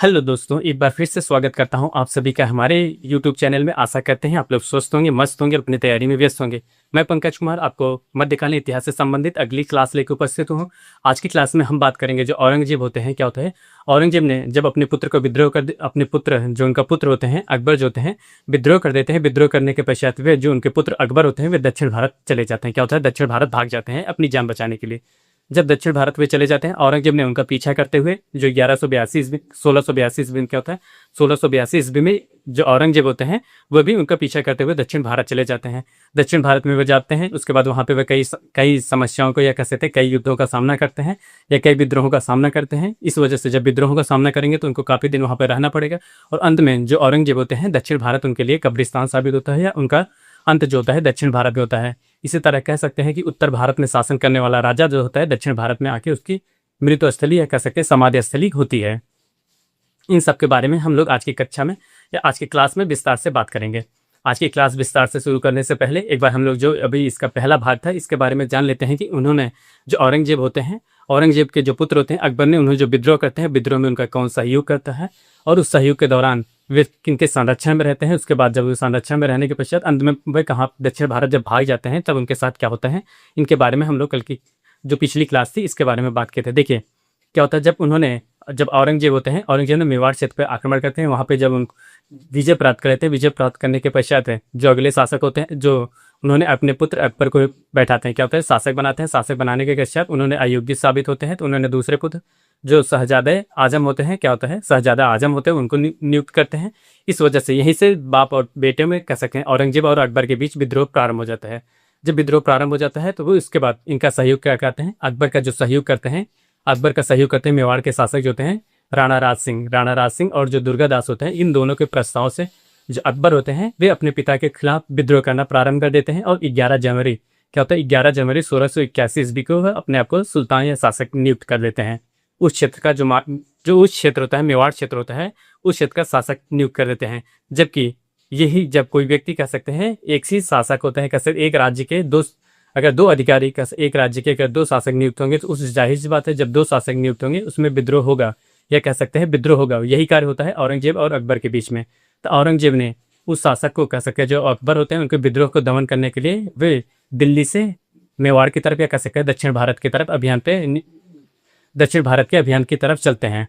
Hello दोस्तों, एक बार फिर से स्वागत करता हूं आप सभी का हमारे यूट्यूब चैनल में। आशा करते हैं आप लोग स्वस्थ होंगे, मस्त होंगे और अपनी तैयारी में व्यस्त होंगे। मैं पंकज कुमार आपको मध्यकालीन इतिहास से संबंधित अगली क्लास लेकर उपस्थित हूं। आज की क्लास में हम बात करेंगे जो औरंगजेब होते हैं, क्या होता है। औरंगजेब ने जब अपने पुत्र को विद्रोह कर अपने पुत्र जो उनका पुत्र होते हैं अकबर जो होते हैं विद्रोह कर देते हैं। विद्रोह करने के पश्चात वे जो उनके पुत्र अकबर होते हैं वे दक्षिण भारत चले जाते हैं। क्या होता है, दक्षिण भारत भाग जाते हैं अपनी जान बचाने के लिए। जब दक्षिण भारत में चले जाते हैं औरंगजेब ने उनका पीछा करते हुए जो 1182 ईस्वी 1682 ईस्वी में क्या होता है 1682 ईस्वी में जो औरंगजेब होते हैं वो भी उनका पीछा करते हुए दक्षिण भारत चले जाते हैं। दक्षिण भारत में वो जाते हैं, उसके बाद वहाँ पे वे कई समस्याओं को या कह सकते हैं कई युद्धों का सामना करते हैं या कई विद्रोहों का सामना करते हैं। इस वजह से जब विद्रोहों का सामना करेंगे तो उनको काफ़ी दिन वहाँ पर रहना पड़ेगा और अंत में जो औरंगजेब होते हैं दक्षिण भारत उनके लिए कब्रिस्तान साबित होता है या उनका अंत जो होता है दक्षिण भारत में होता है। इसी तरह कह सकते हैं कि उत्तर भारत में शासन करने वाला राजा जो होता है दक्षिण भारत में आके उसकी मृत्युस्थली या कह सकते हैं समाधि स्थली होती है। इन सब के बारे में हम लोग आज की कक्षा में या आज की क्लास में विस्तार से बात करेंगे। आज की क्लास विस्तार से शुरू करने से पहले एक बार हम लोग जो अभी इसका पहला भाग था इसके बारे में जान लेते हैं कि उन्होंने जो औरंगजेब होते हैं, औरंगजेब के जो पुत्र होते हैं अकबर ने उन्हें जो विद्रोह करते हैं विद्रोह में उनका कौन सहयोग करता है और उस सहयोग के दौरान वे किनके संरक्षण में रहते हैं। उसके बाद जब वो संरक्षण में रहने के पश्चात अंत में वे कहाँ दक्षिण भारत जब भाग जाते हैं तब उनके साथ क्या होता है, इनके बारे में हम लोग कल की जो पिछली क्लास थी इसके बारे में बात किए थे। देखिए क्या होता है, जब औरंगजेब होते हैं, औरंगजेब ने मेवाड़ क्षेत्र पर आक्रमण करते हैं। वहाँ पे जब उन विजय प्राप्त कर लेते हैं, विजय प्राप्त करने के पश्चात जो अगले शासक होते हैं जो उन्होंने अपने पुत्र अकबर को बैठाते हैं, क्या होता है शासक बनाते हैं। शासक बनाने के पश्चात उन्होंने अयोग्य साबित होते हैं तो उन्होंने दूसरे पुत्र जो शहजादे आजम होते हैं, क्या होता है शहजादा आजम होते हैं, उनको नियुक्त करते हैं। इस वजह से यहीं से बाप और बेटे में कह सकते हैं औरंगजेब और अकबर के बीच विद्रोह प्रारंभ हो जाता है। जब विद्रोह प्रारंभ हो जाता है तो वो इसके बाद इनका सहयोग क्या करते हैं, अकबर का जो सहयोग करते हैं, अकबर का सहयोग करते हैं मेवाड़ के शासक जो होते हैं राणा राज सिंह और जो दुर्गादास होते हैं। इन दोनों के प्रस्ताव से जो अकबर होते हैं वे अपने पिता के खिलाफ विद्रोह करना प्रारंभ कर देते हैं और 11 जनवरी क्या होता है 11 जनवरी 1681 ईस्वी को वह अपने आप को सुल्तान या शासक नियुक्त कर देते हैं। उस क्षेत्र का जो उस क्षेत्र होता है मेवाड़ क्षेत्र होता है उस क्षेत्र का शासक नियुक्त कर देते हैं। जबकि यही जब कोई व्यक्ति कह सकते हैं एक ही शासक होता है, कह सकते एक राज्य के अगर दो अधिकारी का एक राज्य के अगर दो शासक नियुक्त होंगे तो उस जाहिर सी बात है जब दो शासक नियुक्त होंगे उसमें विद्रोह होगा या कह सकते हैं विद्रोह होगा। यही कार्य होता है औरंगजेब और अकबर के बीच में। तो औरंगजेब ने उस शासक को कह सकते हैं जो अकबर होते हैं उनके विद्रोह को दमन करने के लिए वे दिल्ली से मेवाड़ की तरफ या कह सकते हैं दक्षिण भारत की तरफ दक्षिण भारत के अभियान की तरफ चलते हैं।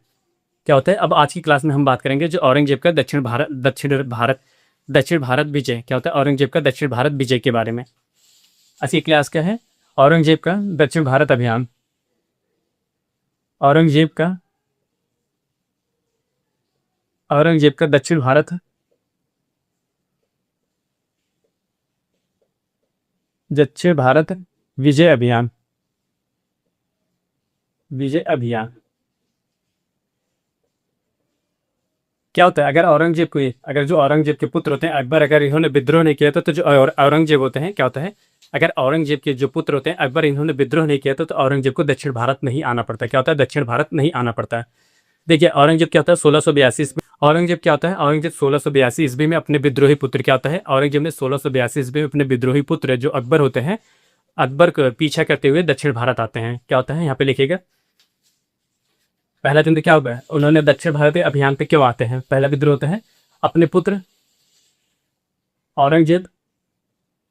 क्या होता है, अब आज की क्लास में हम बात करेंगे जो औरंगजेब का दक्षिण भारत विजय क्या होता है, औरंगजेब का दक्षिण भारत विजय के बारे में। आज की क्लास क्या है, औरंगजेब का दक्षिण भारत अभियान। औरंगजेब का दक्षिण भारत विजय अभियान। क्या होता है, अगर जो औरंगजेब के पुत्र होते हैं अकबर, अगर इन्होंने विद्रोह नहीं किया तो जो औरंगजेब होते हैं क्या होता है, अगर औरंगजेब के जो पुत्र होते हैं अकबर इन्होंने विद्रोह नहीं किया तो औरंगजेब को दक्षिण भारत नहीं आना पड़ता। क्या होता है, दक्षिण भारत नहीं आना पड़ता है। देखिए औरंगजेब क्या होता है 1682 ईस्वी औरंगजेब 1682 ईस्वी में अपने विद्रोही पुत्र क्या होता है, औरंगजेब ने 1682 ईस्वी में अपने विद्रोही पुत्र जो अकबर होते हैं अकबर को पीछा करते हुए दक्षिण भारत आते हैं। क्या होता है यहाँ पे लिखिएगा, पहला दिन क्या होगा, उन्होंने दक्षिण भारत अभियान पे क्यों आते हैं। पहला विद्रोह होता है अपने पुत्र औरंगजेब,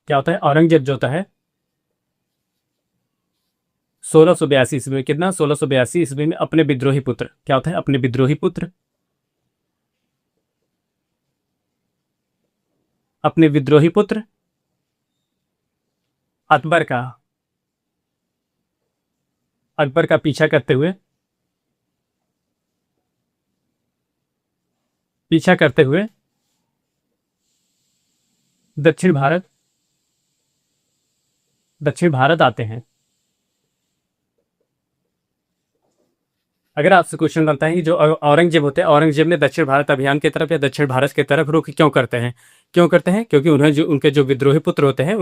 क्या होता है औरंगजेब जो होता है 1682 ईस्वी में कितना 1682 ईस्वी में अपने विद्रोही पुत्र क्या होता है अपने विद्रोही पुत्र अकबर का पीछा करते हुए दक्षिण भारत आते हैं। अगर आपसे क्वेश्चन बनता है कि जो औरंगजेब होते हैं औरंगजेब ने दक्षिण भारत अभियान की तरफ या दक्षिण भारत की तरफ रुख क्यों करते हैं, क्योंकि उनके जो विद्रोही पुत्र होते हैं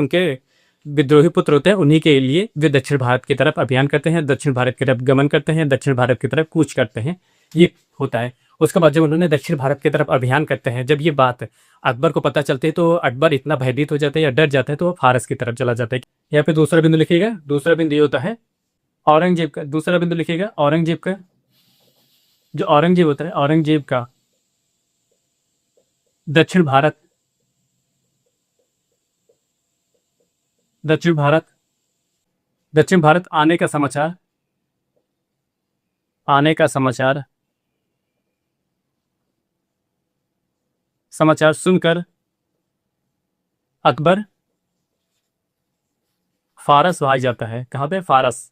उन्हीं के लिए वे दक्षिण भारत की तरफ अभियान करते हैं, दक्षिण भारत की तरफ गमन करते हैं, दक्षिण भारत की तरफ कूच करते हैं, ये होता है। उसके बाद जब उन्होंने दक्षिण भारत की तरफ अभियान करते हैं, जब ये बात अकबर को पता चलती है तो अकबर इतना भयभीत हो जाता है या डर जाता है तो वो फारस की तरफ चला जाता है। यहाँ पे दूसरा बिंदु लिखिएगा, दूसरा बिंदु ये होता है औरंगजेब का जो औरंगजेब होता है, औरंगजेब का दक्षिण भारत दक्षिण भारत दक्षिण भारत आने का समाचार समाचार सुनकर अकबर फारस भाग जाता है। कहाँ पे? फारस।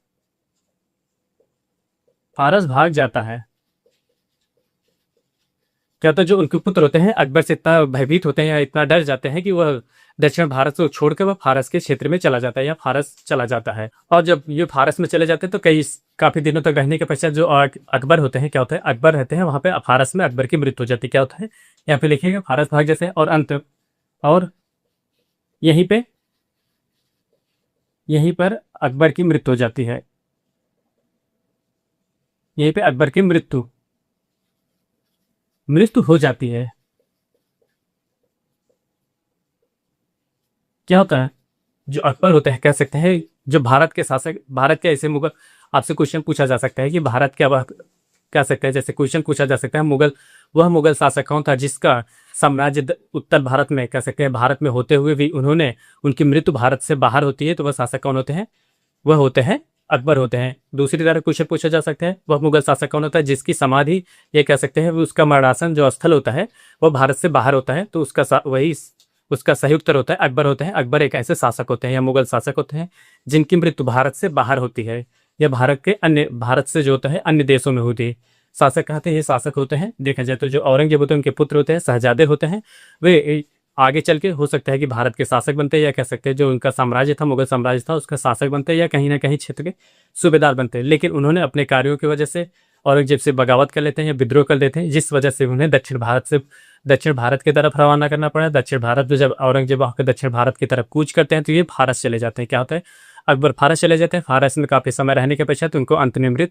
फारस भाग जाता है। क्या होता है, जो उनके पुत्र होते हैं अकबर से इतना भयभीत होते हैं या इतना डर जाते हैं कि वह दक्षिण भारत को छोड़कर वह फारस के क्षेत्र में चला जाता है या फारस चला जाता है। और जब ये फारस में चले जाते हैं तो काफी दिनों तक रहने के पश्चात जो अकबर होते हैं, क्या होता है, अकबर रहते हैं वहां पे फारस में, अकबर की मृत्यु हो जाती है। क्या होता है, यहाँ पे लिखिएगा, फारस भाग जाते हैं और यहीं पे यहीं पर अकबर की मृत्यु हो जाती है। यहीं पे अकबर की मृत्यु मृत्यु हो जाती है। क्या होता है, जो अकबर होते हैं, कह सकते हैं जो भारत के शासक, भारत के ऐसे मुगल, आपसे क्वेश्चन पूछा जा सकता है कि भारत क्या वह, कह सकते हैं, जैसे क्वेश्चन पूछा जा सकता है मुगल, वह मुगल शासक कौन था जिसका साम्राज्य उत्तर भारत में, कह सकते हैं भारत में होते हुए भी उन्होंने, उनकी मृत्यु भारत से बाहर होती है, तो वह शासक कौन होते हैं? वह होते हैं अकबर होते हैं। दूसरी तरह क्वेश्चन पूछा जा सकता है, वह मुगल शासक कौन होता है जिसकी समाधि, ये कह सकते हैं उसका मरणासन जो स्थल होता है वह भारत से बाहर होता है, तो वही उसका सही उत्तर होता है अकबर होते हैं। अकबर एक ऐसे शासक होते हैं या मुगल शासक होते हैं जिनकी मृत्यु भारत से बाहर होती है या भारत से जो होता है अन्य देशों में होती है। शासक कहते हैं, ये शासक होते हैं। देखा जाए तो जो औरंगजेब होते हैं उनके पुत्र होते हैं, शहजादे होते हैं, वे आगे चल के हो सकता है कि भारत के शासक बनते हैं, या कह सकते हैं जो उनका साम्राज्य था, मुगल साम्राज्य था, उसका शासक बनते हैं या कहीं ना कहीं क्षेत्र के सूबेदार बनते हैं। लेकिन उन्होंने अपने कार्यों की वजह से औरंगजेब से बगावत कर लेते हैं या विद्रोह कर लेते हैं, जिस वजह से उन्हें दक्षिण भारत की तरफ रवाना करना पड़ा। दक्षिण भारत में जब औरंगजेब आकर दक्षिण भारत की तरफ कूच करते हैं तो ये फारस चले जाते हैं। क्या होता है, अकबर फारस चले जाते हैं। फारस में काफ़ी समय रहने के पश्चात उनको अंत में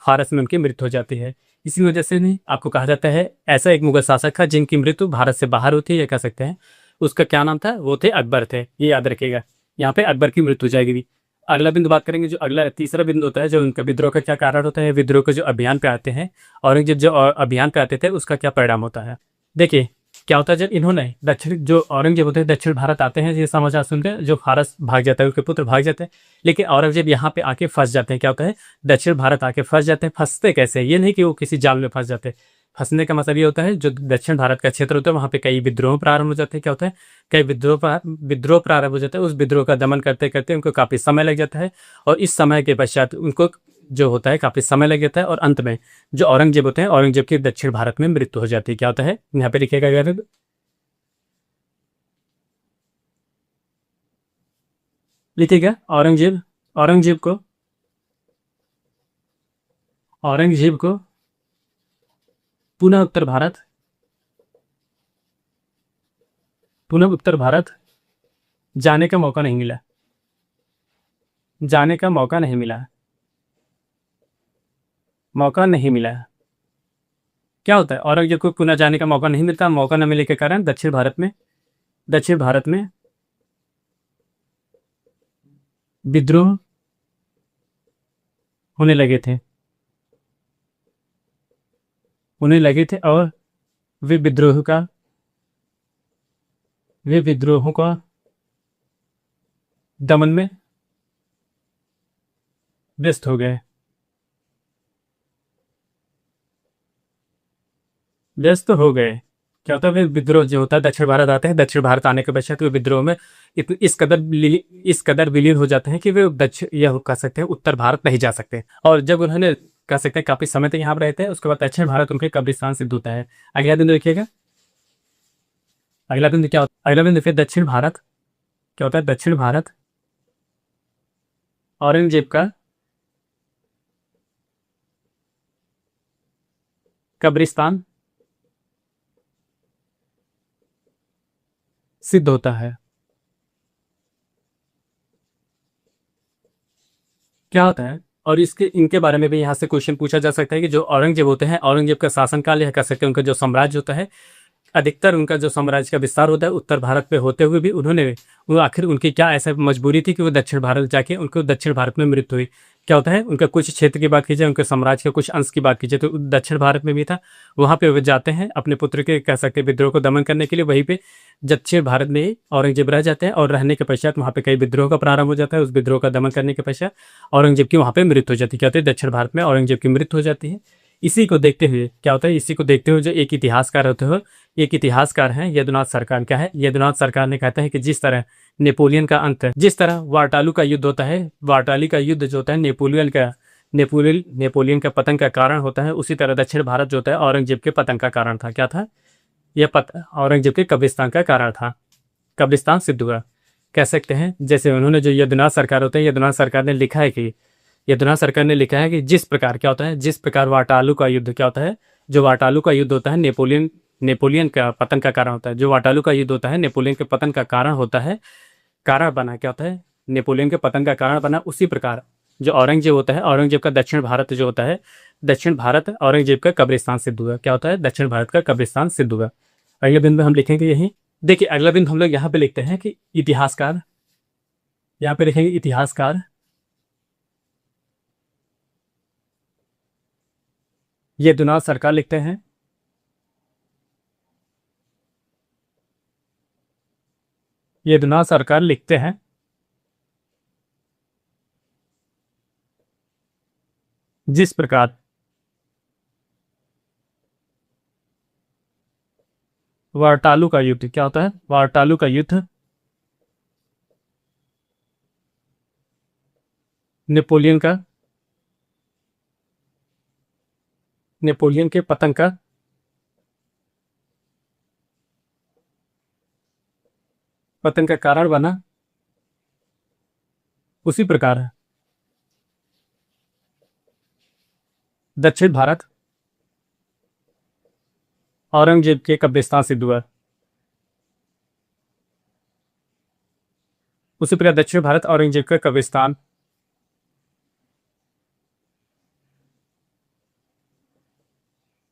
फारस में उनकी मृत्यु हो जाती है। इसी वजह से नहीं आपको कहा जाता है ऐसा एक मुगल शासक था जिनकी मृत्यु भारत से बाहर होती है, ये कह सकते हैं। उसका क्या नाम था? वो थे अकबर थे। ये याद रखिएगा, यहाँ पे अकबर की मृत्यु हो जाएगी। अगला बिंदु बात करेंगे, जो अगला तीसरा बिंदु होता है, जो उनका विद्रोह का क्या कारण होता है, विद्रोह के जो अभियान पे आते हैं, औरंगजेब जो अभियान पे आते थे उसका क्या परिणाम होता है। देखिए क्या होता है, जब इन्होंने जो औरंगजेब होते हैं दक्षिण भारत आते हैं, ये समाचार सुनकर जो फारस भाग जाता है, उसके पुत्र भाग जाते हैं, लेकिन औरंगजेब यहाँ पे आके फंस जाते हैं। क्या होता है, दक्षिण भारत आके फंस जाते हैं। फंसते कैसे, ये नहीं कि वो किसी जाल में फंस जाते हैं। फंसने का मतलब ये होता है, जो दक्षिण भारत का क्षेत्र होता है वहाँ पे कई विद्रोह प्रारंभ हो जाते हैं। क्या होता है, कई विद्रोह प्रारंभ हो जाता है। उस विद्रोह का दमन करते करते उनको काफ़ी समय लग जाता है, और इस समय के पश्चात उनको जो होता है काफ़ी समय लग जाता है, और अंत में जो औरंगजेब होते हैं, औरंगजेब की दक्षिण भारत में मृत्यु हो जाती है। क्या होता है, यहाँ पे लिखेगा अगर लिखिएगा, औरंगजेब को औरंगजेब को पुनः उत्तर भारत जाने का मौका नहीं मिला। जाने का मौका नहीं मिला। मौका नहीं मिला। क्या होता है, औरंगजेब को पुनः जाने का मौका नहीं मिलता। मौका न मिलने के कारण दक्षिण भारत में विद्रोह होने लगे थे और वे विद्रोहों का दमन में व्यस्त हो गए। क्या होता है, वे विद्रोह जो होता है, दक्षिण भारत आते हैं, दक्षिण भारत आने के पश्चात वे विद्रोह में इस कदर विलीन हो जाते हैं कि वे दक्षिण, यह कह सकते हैं, उत्तर भारत नहीं जा सकते। और जब उन्होंने, कह सकते हैं, काफी समय तक यहाँ पर रहते हैं, उसके बाद दक्षिण भारत उनके कब्रिस्तान सिद्ध होता है। अगला दिन देखिएगा, अगला दिन क्या होता है, अगला दिन फिर दक्षिण भारत, क्या होता है, दक्षिण भारत औरंगजेब का कब्रिस्तान सिद्ध होता है। क्या होता है, और इनके बारे में भी यहाँ से क्वेश्चन पूछा जा सकता है कि जो औरंगजेब होते हैं, औरंगजेब का शासनकाल, यह कह सकते हैं उनका जो साम्राज्य होता है, अधिकतर उनका जो साम्राज्य का विस्तार होता है उत्तर भारत पे होते हुए भी वो आखिर उनकी क्या ऐसा मजबूरी थी कि वो दक्षिण भारत जाके उनको दक्षिण भारत में मृत्यु हुई। क्या होता है, उनका कुछ क्षेत्र की बात की जाए, उनके साम्राज्य के कुछ अंश की बात की जाए तो दक्षिण भारत में भी था। वहाँ पे वो जाते हैं अपने पुत्र के कह सकते हैं विद्रोह को दमन करने के लिए। वहीं पे दक्षिण भारत में ही औरंगजेब रह जाते हैं और रहने के पश्चात वहाँ पे कई विद्रोह का प्रारंभ हो जाता है। उस विद्रोह का दमन करने के पश्चात औरंगजेब की वहाँ पे मृत्यु हो जाती है। क्या होता है, दक्षिण भारत में औरंगजेब की मृत्यु हो जाती है। इसी को देखते हुए क्या होता है, इसी को देखते हुए जो एक इतिहासकार होते हो, एक इतिहासकार हैं यदुनाथ सरकार। क्या है, यदुनाथ सरकार ने कहता है कि जिस तरह नेपोलियन का अंत, जिस तरह वार्टालू का युद्ध होता है, वार्टाली का युद्ध जो होता है नेपोलियन का पतन का कारण होता है, उसी तरह दक्षिण भारत जो होता है औरंगजेब के पतन का कारण था। क्या था, यह औरंगजेब के कब्रिस्तान का कारण था। कब्रिस्तान सिद्ध हुआ कह सकते हैं। जैसे उन्होंने जो यदुनाथ सरकार होते हैं, यदुनाथ सरकार ने लिखा है कि जिस प्रकार क्या होता है, जिस प्रकार वार्टालू का युद्ध क्या होता है, जो वार्टालू का युद्ध होता है नेपोलियन का पतन का कारण होता है। जो वार्टालू का युद्ध होता है नेपोलियन के पतन का कारण होता है, कारण बना। क्या होता है, नेपोलियन के पतन का कारण बना। उसी प्रकार जो औरंगजेब होता है, औरंगजेब का दक्षिण भारत जो होता है, दक्षिण भारत औरंगजेब का कब्रिस्तान सिद्ध हुआ। क्या होता है, दक्षिण भारत का कब्रिस्तान सिद्ध हुआ। अगले बिंदु हम लिखेंगे यही। देखिए अगला बिंदु हम लोग यहाँ पे लिखते हैं कि इतिहासकार, यहाँ पे लिखेंगे इतिहासकार यदुनाथ सरकार लिखते हैं। यदुनाथ सरकार लिखते हैं जिस प्रकार वार्टालू का युद्ध, क्या होता है, वार्टालू का युद्ध नेपोलियन के पतन का कारण बना। उसी प्रकार दक्षिण भारत औरंगजेब के कब्रिस्तान सिद्ध हुआ। उसी प्रकार दक्षिण भारत औरंगजेब का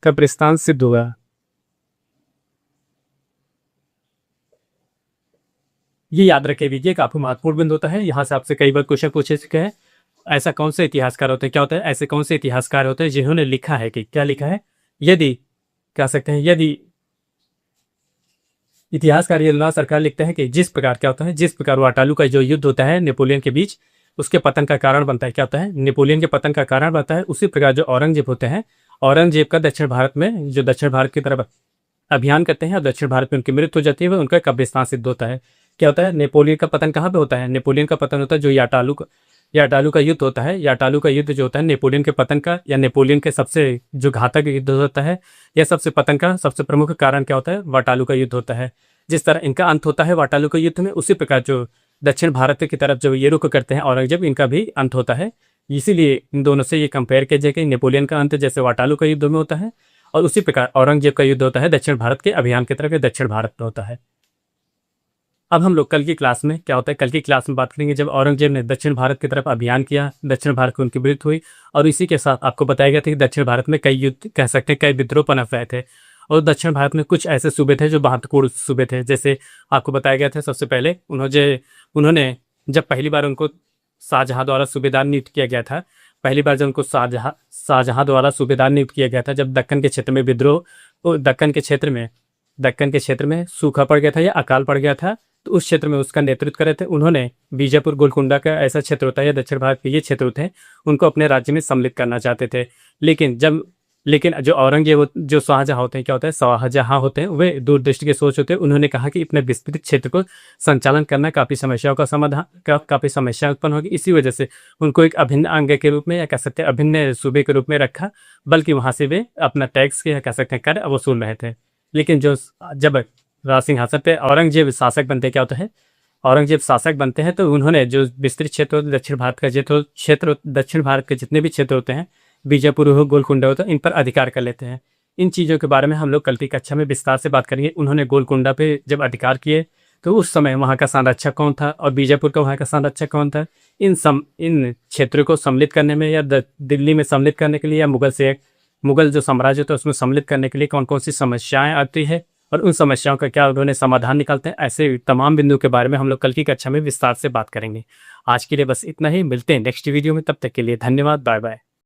कब्रिस्तान सिद्ध हुआ। ये याद रखे भी, ये काफी महत्वपूर्ण बिंदु होता है। यहाँ से आपसे कई बार क्वेश्चन पूछे चुके हैं, ऐसा कौन से इतिहासकार होते हैं, क्या होता है, ऐसे कौन से इतिहासकार होते हैं जिन्होंने लिखा है कि, क्या लिखा है, यदि कह सकते हैं, यदि इतिहासकार यदुनाथ सरकार लिखते हैं कि जिस प्रकार क्या होता है, जिस प्रकार वार्टालू का जो युद्ध होता है नेपोलियन के बीच, उसके पतन का कारण बनता है। क्या होता है, नेपोलियन के पतन का कारण बनता है। उसी प्रकार जो औरंगजेब होते हैं, औरंगजेब का दक्षिण भारत में जो दक्षिण भारत की तरफ अभियान करते हैं और दक्षिण भारत में उनकी मृत्यु हो जाती है, वह उनका कब्रिस्तान सिद्ध होता है। क्या होता है, नेपोलियन का पतन कहाँ पे होता है, नेपोलियन का पतन होता है जो याटालू का युद्ध होता है। याटालू का युद्ध जो होता है नेपोलियन के पतन का, या नेपोलियन के सबसे जो घातक युद्ध होता है, या सबसे पतन का सबसे प्रमुख कारण क्या होता है, वार्टालू का युद्ध होता है। जिस तरह इनका अंत होता है वार्टालू के युद्ध में, उसी प्रकार जो दक्षिण भारत की तरफ जो ये रुख करते हैं औरंगजेब, इनका भी अंत होता है। इसीलिए इन दोनों से ये कंपेयर किया जाए कि नेपोलियन का अंत जैसे वार्टालू का युद्ध में होता है, और उसी प्रकार औरंगजेब का युद्ध होता है दक्षिण भारत के अभियान की तरफ, या दक्षिण भारत में होता है। अब हम लोग कल की क्लास में क्या होता है, कल की क्लास में बात करेंगे जब औरंगजेब ने दक्षिण भारत की तरफ अभियान किया, दक्षिण भारत की उनकी मृत्यु हुई, और इसी के साथ आपको बताया गया था कि दक्षिण भारत में कई युद्ध कह सकते हैं, कई विद्रोह पनप रहे थे। और दक्षिण भारत में कुछ ऐसे सूबे थे जो महत्वपूर्ण सूबे थे। जैसे आपको बताया गया था सबसे पहले उन्होंने जब पहली बार उनको शाहजहां द्वारा सूबेदार नियुक्त किया गया था, पहली बार जब उनको शाहजहां द्वारा सूबेदार नियुक्त किया गया था, जब दक्कन के क्षेत्र में विद्रोह, दक्कन के क्षेत्र में सूखा पड़ गया था या अकाल पड़ गया था, तो उस क्षेत्र में उसका नेतृत्व करे थे उन्होंने। बीजापुर गोलकुंडा का ऐसा क्षेत्र होता है, या दक्षिण भारत के ये क्षेत्र थे, उनको अपने राज्य में सम्मिलित करना चाहते थे। लेकिन जो औरंगजेब जो शाहजहां होते हैं, क्या होता है, शाहजहां होते हैं, वे दूरदृष्टि के सोच होते हैं। उन्होंने कहा कि इतने विस्तृत क्षेत्र को संचालन करना काफ़ी समस्याओं का समाधान, काफ़ी समस्या उत्पन्न होगी। इसी वजह से उनको एक अभिन्न अंग के रूप में, या कह सकते हैं अभिन्न सूबे के रूप में रखा, बल्कि वहाँ से वे अपना टैक्स के, कह सकते हैं, कर वसूल रहे थे। लेकिन जब राज सिंहासन पे औरंगजेब शासक बनते, क्या होता है, औरंगजेब शासक बनते हैं, तो उन्होंने जो विस्तृत क्षेत्र दक्षिण भारत का दक्षिण भारत के जितने भी क्षेत्र होते हैं, बीजापुर हो, गोलकुंडा होता है, इन पर अधिकार कर लेते हैं। इन चीज़ों के बारे में हम लोग कल की कक्षा में विस्तार से बात करेंगे। उन्होंने गोलकुंडा पे जब अधिकार किए, तो उस समय वहाँ का संरक्षक कौन था, और बीजापुर का वहाँ का संरक्षक कौन था, इन क्षेत्रों को सम्मिलित करने में, या दिल्ली में सम्मिलित करने के लिए, या मुगल जो साम्राज्य था उसमें सम्मिलित करने के लिए कौन कौन सी समस्याएं आती है, और उन समस्याओं का क्या उन्होंने समाधान निकालते हैं, ऐसे तमाम बिंदुओं के बारे में हम लोग कल की कक्षा में विस्तार से बात करेंगे। आज के लिए बस इतना ही, मिलते हैं नेक्स्ट वीडियो में, तब तक के लिए धन्यवाद, बाय बाय।